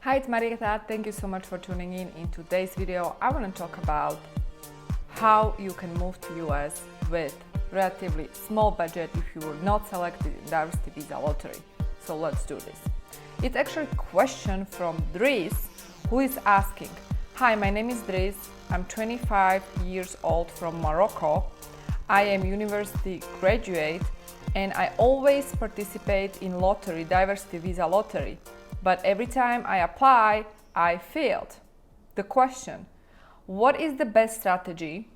Hi, it's Marieta. Thank you so much for tuning in. In today's video, I want to talk about how you can move to US with relatively small budget if you were not selected in diversity visa lottery. So let's do this. It's actually a question from Dries, who is asking, hi, my name is Dries. I'm 25 years old from Morocco. I am university graduate and I always participate in lottery, diversity visa lottery. But every time I apply, I failed. The question, what is the best strategy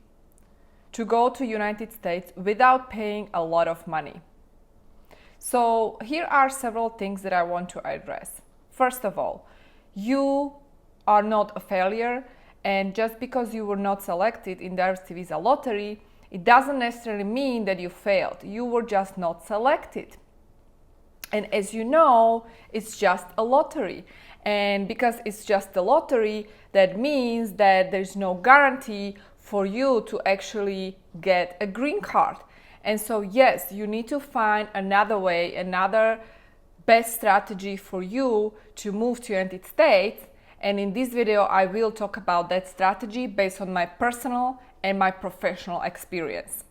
to go to United States without paying a lot of money? So here are several things that I want to address. First of all, you are not a failure, and just because you were not selected in diversity visa lottery, it doesn't necessarily mean that you failed. You were just not selected. And as you know, it's just a lottery. And because it's just a lottery, that means that there's no guarantee for you to actually get a green card. And so yes, you need to find another way, another best strategy for you to move to United States. And in this video, I will talk about that strategy based on my personal and my professional experience.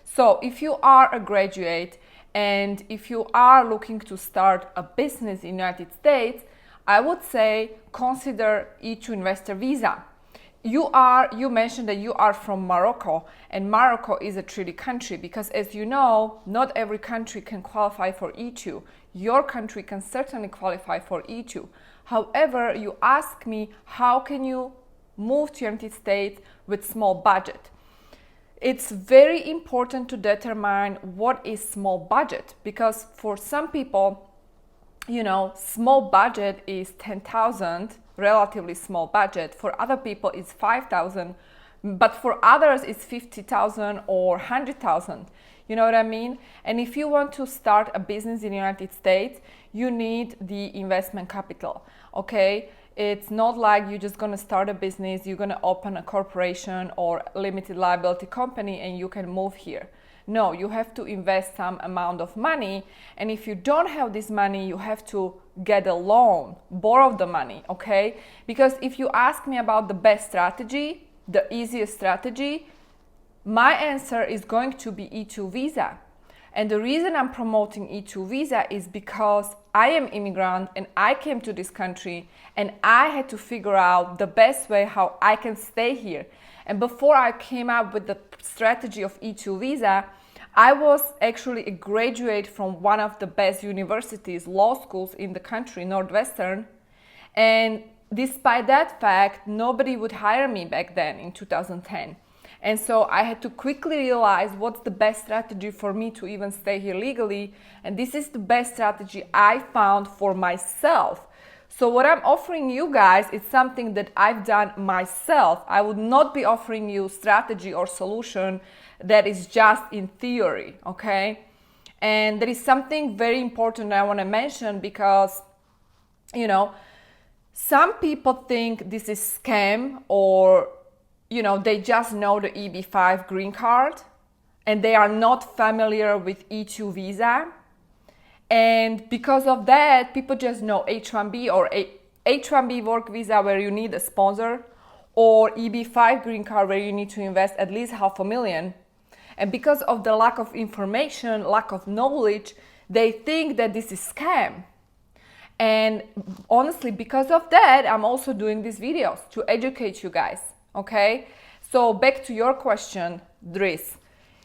So if you are a graduate, and if you are looking to start a business in the United States, I would say consider E2 investor visa. You mentioned that you are from Morocco, and Morocco is a treaty country because, as you know, not every country can qualify for E2. Your country can certainly qualify for E2. However, you ask me, how can you move to the United States with small budget? It's very important to determine what is small budget, because for some people, small budget is 10,000, relatively small budget. For other people, it's 5,000, but for others, it's 50,000 or 100,000. You know what I mean? And if you want to start a business in the United States, you need the investment capital, okay? It's not like you're just gonna start a business, you're gonna open a corporation or limited liability company and you can move here. No, you have to invest some amount of money, and if you don't have this money, you have to get a loan, borrow the money, okay? Because if you ask me about the best strategy, the easiest strategy, my answer is going to be E2 visa. And the reason I'm promoting E2 visa is because I am immigrant and I came to this country and I had to figure out the best way how I can stay here. And before I came up with the strategy of E2 visa, I was actually a graduate from one of the best universities, law schools in the country, Northwestern. And despite that fact, nobody would hire me back then in 2010. And so I had to quickly realize what's the best strategy for me to even stay here legally. And this is the best strategy I found for myself. So what I'm offering you guys is something that I've done myself. I would not be offering you strategy or solution that is just in theory, okay? And there is something very important I want to mention because, some people think this is scam, or they just know the EB5 green card and they are not familiar with E2 visa. And because of that, people just know H1B or H1B work visa where you need a sponsor, or EB5 green card where you need to invest at least $500,000. And because of the lack of information, lack of knowledge, they think that this is scam. And honestly, because of that, I'm also doing these videos to educate you guys. Okay, so back to your question, Dries.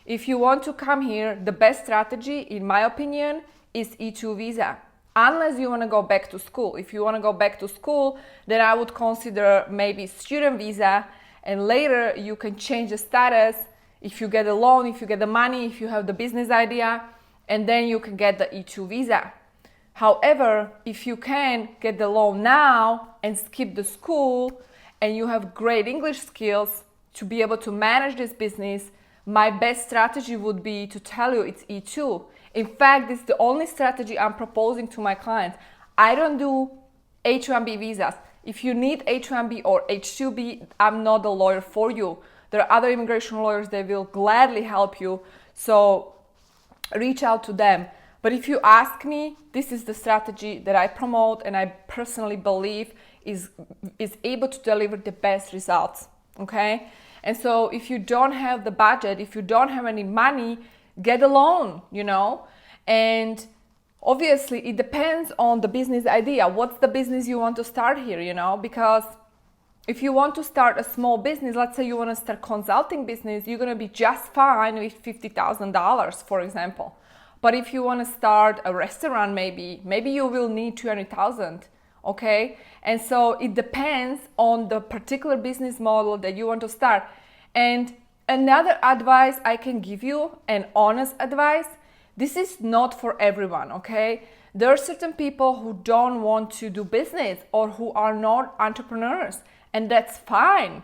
If you want to come here, the best strategy, in my opinion, is E2 visa. Unless you want to go back to school. If you want to go back to school, then I would consider maybe student visa, and later you can change the status if you get a loan, if you get the money, if you have the business idea, and then you can get the E2 visa. However, if you can get the loan now and skip the school, and you have great English skills to be able to manage this business, my best strategy would be to tell you it's E2. In fact, this is the only strategy I'm proposing to my clients. I don't do H1B visas. If you need H1B or H2B, I'm not the lawyer for you. There are other immigration lawyers that will gladly help you, so reach out to them. But if you ask me, this is the strategy that I promote and I personally believe is able to deliver the best results, okay? And so if you don't have the budget, if you don't have any money, get a loan, you know? And obviously it depends on the business idea. What's the business you want to start here, you know? Because if you want to start a small business, let's say you want to start consulting business, you're going to be just fine with $50,000, for example. But if you want to start a restaurant, maybe you will need 200,000, okay? And so it depends on the particular business model that you want to start. And another advice I can give you, an honest advice, this is not for everyone, okay? There are certain people who don't want to do business or who are not entrepreneurs, and that's fine.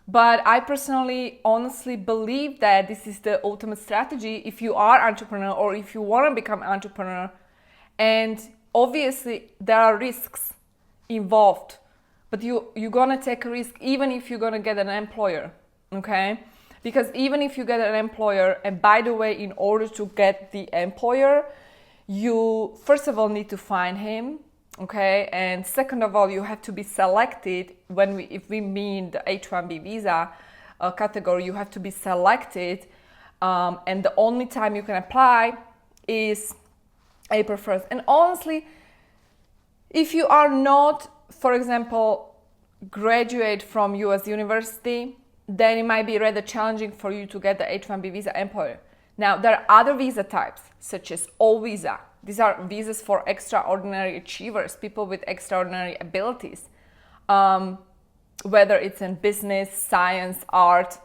But I personally, honestly believe that this is the ultimate strategy if you are entrepreneur or if you want to become entrepreneur. And obviously there are risks involved, but you're gonna take a risk even if you're gonna get an employer, okay? Because even if you get an employer, and by the way, in order to get the employer, you first of all need to find him. Okay, and second of all, you have to be selected. If we mean the H-1B visa category, you have to be selected, and the only time you can apply is April 1st. And honestly, if you are not, for example, graduate from US university, then it might be rather challenging for you to get the H-1B visa employer. Now, there are other visa types, such as O visa. These are visas for extraordinary achievers, people with extraordinary abilities, whether it's in business, science, art,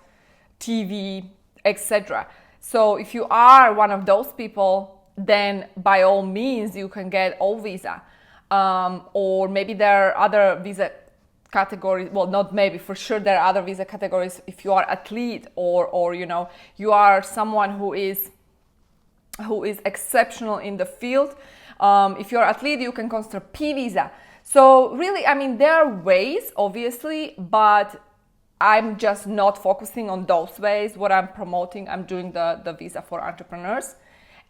TV, etc. So if you are one of those people, then by all means you can get O visa. Or maybe there are other visa categories, well, not maybe, for sure there are other visa categories if you are athlete or you know, you are someone who is exceptional in the field. If you're an athlete, you can consider P visa. So really, I mean, there are ways, obviously, but I'm just not focusing on those ways. What I'm promoting, I'm doing the visa for entrepreneurs.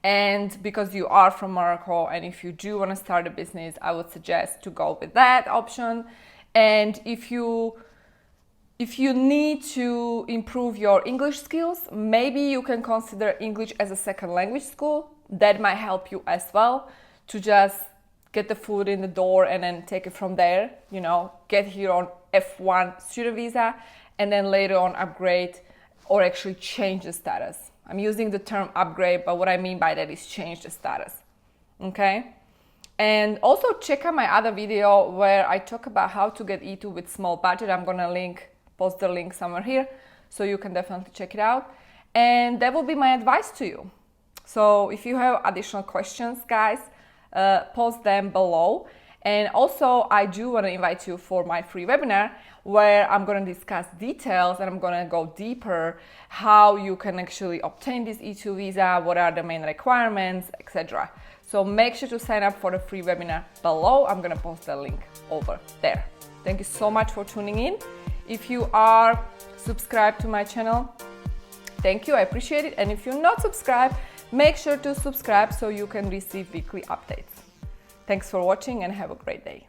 And because you are from Morocco, and if you do want to start a business, I would suggest to go with that option. And if you need to improve your English skills, maybe you can consider English as a second language school. That might help you as well to just get the foot in the door and then take it from there, you know, get here on F1 student visa and then later on upgrade or actually change the status. I'm using the term upgrade, but what I mean by that is change the status, okay? And also check out my other video where I talk about how to get E2 with small budget. I'm gonna post the link somewhere here, so you can definitely check it out. And that will be my advice to you. So if you have additional questions, guys, post them below. And also I do want to invite you for my free webinar where I'm going to discuss details and I'm going to go deeper how you can actually obtain this E2 visa, what are the main requirements, etc. So make sure to sign up for the free webinar below. I'm going to post the link over there. Thank you so much for tuning in. If you are subscribed to my channel, thank you, I appreciate it. And if you're not subscribed, make sure to subscribe so you can receive weekly updates. Thanks for watching and have a great day.